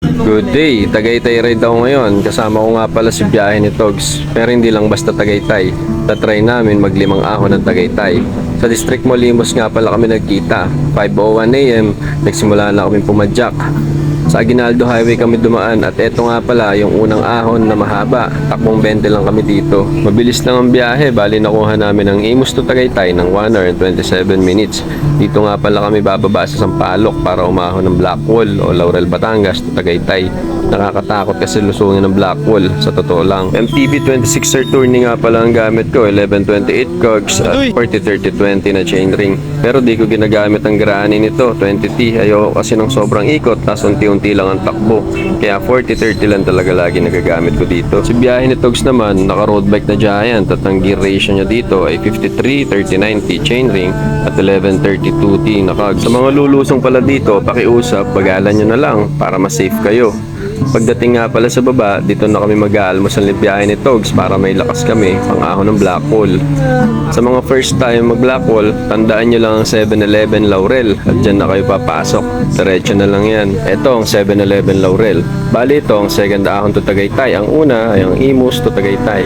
Good day, Tagaytay ride ako ngayon. Kasama ko nga pala si biyahe ni Togs. Pero hindi lang basta Tagaytay. Tatry namin maglimang ahon ng Tagaytay. Sa District Molimos nga pala kami nagkita. 5:01 AM, nagsimula na kami pumadyak. Sa Aguinaldo Highway kami dumaan at eto nga pala yung unang ahon na mahaba. Takbong 20 lang kami dito. Mabilis lang ang biyahe, bali nakuha namin ang Imus to Tagaytay ng 1 hour and 27 minutes. Dito nga pala kami bababa sa Sampaloc para umahon ng Blackwall o Laurel, Batangas to Tagaytay. Nakakatakot kasi lusungin ng Blackwall, sa totoo lang. MTB 26er tuning nga pala ang gamit ko, 1128 cogs at 40-30-20 na chainring. Pero di ko ginagamit ang grani nito, 20T. Ayoko kasi ng sobrang ikot, tas unti-unti lang ang takbo. Kaya 40-30 lang talaga lagi nagagamit ko dito. Si biyahe ni Togs naman, naka road bike na Giant at ang gear ratio niya dito ay 53-30-90 chainring at 11-32T na cogs. Sa mga lulusong pala dito, pakiusap, bagalan nyo na lang para mas safe kayo. Pagdating nga pala sa baba, dito na kami mag-aalmusal ni biyahe ni Togs para may lakas kami pang ahon ng Blackwall. Sa mga first time mag Blackwall, tandaan nyo lang ang 7-Eleven Laurel at dyan na kayo papasok. Diretso na lang yan. Ito ang 7-Eleven Laurel. Bali ito ang second ahon to Tagaytay. Ang una ay ang Imus to Tagaytay.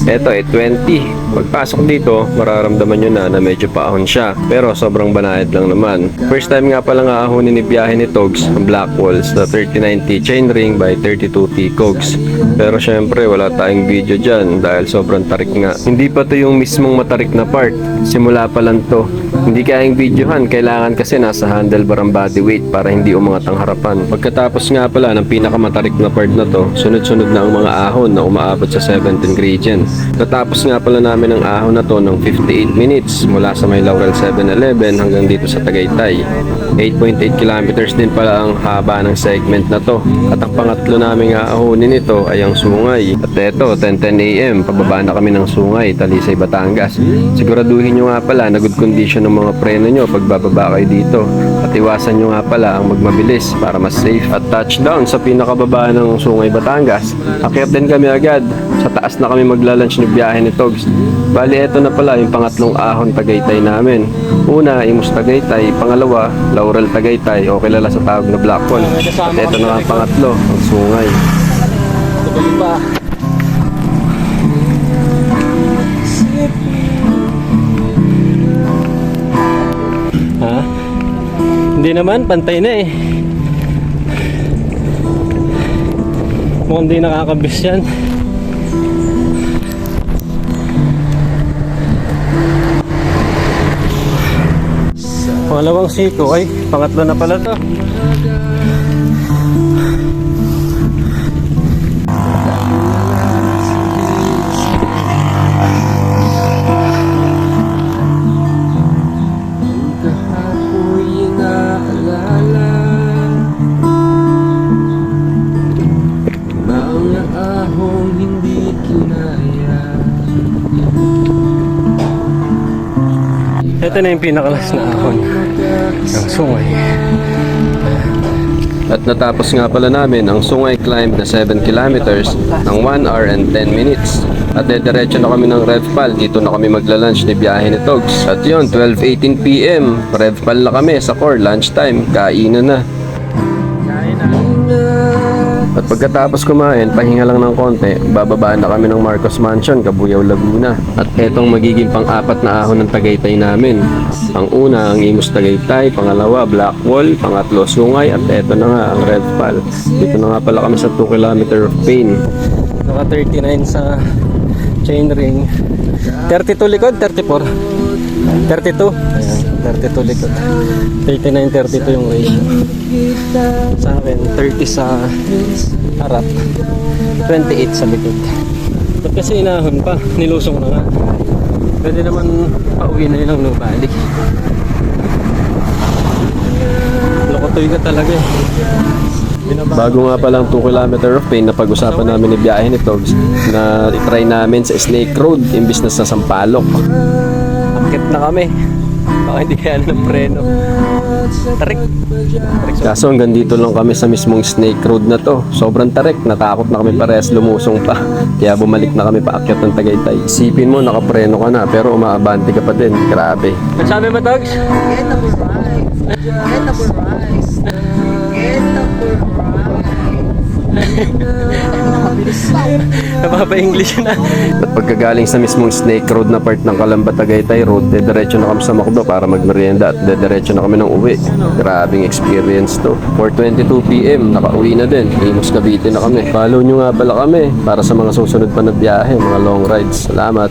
Ito ay 20. Pagpasok dito, mararamdaman nyo na medyo paahon siya. Pero sobrang banayad lang naman. First time nga pala nga ahonin ni biyahe ni Togs ang Blackwall sa 3090 chainring by 32T cogs. Pero syempre wala tayong video dyan dahil sobrang tarik nga. Hindi pa to yung mismong matarik na part. Simula pa lang to. Hindi kayang videohan, kailangan kasi nasa handlebar ang body weight para hindi umangat ang harapan. Pagkatapos nga pala ng pinakamatarik na part na to, sunod-sunod na ang mga ahon na umaabot sa 7th ingredient. Katapos nga pala namin ang ahon na to ng 58 minutes mula sa may Laurel 7-Eleven hanggang dito sa Tagaytay. 8.8 kilometers din pala ang haba ng segment na to. At ang pangatlo namin aahonin nito ay ang Sungay. At eto, 10:10 AM, pababa na kami ng Sungay, Talisay, Batangas. Siguraduhin nyo nga pala na good condition ng mga preno nyo pag bababa kayo dito. At iwasan nyo nga pala ang magmabilis para mas safe. At touchdown sa pinakababa ng Sungay, Batangas. Akyat din kami agad. Sa taas na kami maglalunch ni biyahe ni Togs. Bali, eto na pala yung pangatlong ahon Tagaytay namin. Una, Imus Tagaytay. Pangalawa, Laurel Tagaytay o kilala sa tawag na Blackwall. At eto na ang pangatlo, ang Sungay. Ha? Hindi naman, pantay na eh. Mukhang di nakakabis yan. Pangalawang siko, ay pangatlo na pala to. Ito na yung pinakalas na ahon ng Sungay. At natapos nga pala namin ang Sungay climb na 7 kilometers ng 1 hour and 10 minutes. At diretso na kami ng Revpal. Dito na kami magla-lunch ni biyahe ni Togs. At yun, 12:18 PM, Revpal na kami sa core, lunchtime, kainan na. At pagkatapos kumain, pahinga lang ng konti, bababa na kami ng Marcos Mansion, Cabuyao, Laguna. At etong magiging pang-apat na ahon ng Tagaytay namin. Ang una, ang Imus Tagaytay. Pangalawa, Blackwall. Pangatlo, Sungay. At eto na nga, ang Revpal. Dito na nga pala kami sa 2 km of pain. Naka 39 sa chainring. 32 likod, 34. 32. Ayan, 32 likod. 39-32 yung ratio. Sa akin, 30 sa harap, 28 sa likod. Ba't kasi inahon pa? Nilusong na nga. Pwede naman pauwi na yun ang nubalik. Lokotoy ka talaga eh. Bago nga palang 2 km of pain na pag-usapan namin ni biyahe ni Togs na try namin sa Snake Road imbis na sa Sampaloc. Akit na kami. Baka hindi kaya ng preno. Tarik. Kaso hanggang dito lang kami sa mismong Snake Road na to. Sobrang tarik. Natakot na kami parehas, lumusong pa. Kaya bumalik na kami paakyat ng Tagaytay. Isipin mo, nakapreno ka na pero umaabante ka pa din. Grabe. Ang sabi mo, Togs? Get up, rise. Get up, rise. Get up, rise. Napapa-English na. At pagkagaling sa mismong Snake Road na part ng Calamba Tagaytay Road, diretso na kami sa Macdo para magmerienda at diretso na kami ng uwi. Grabing experience to. 4:22 PM, nakauwi na din. Limos Cavite na kami. Follow nyo nga pala kami para sa mga susunod pa na biyahe, mga long rides. Salamat.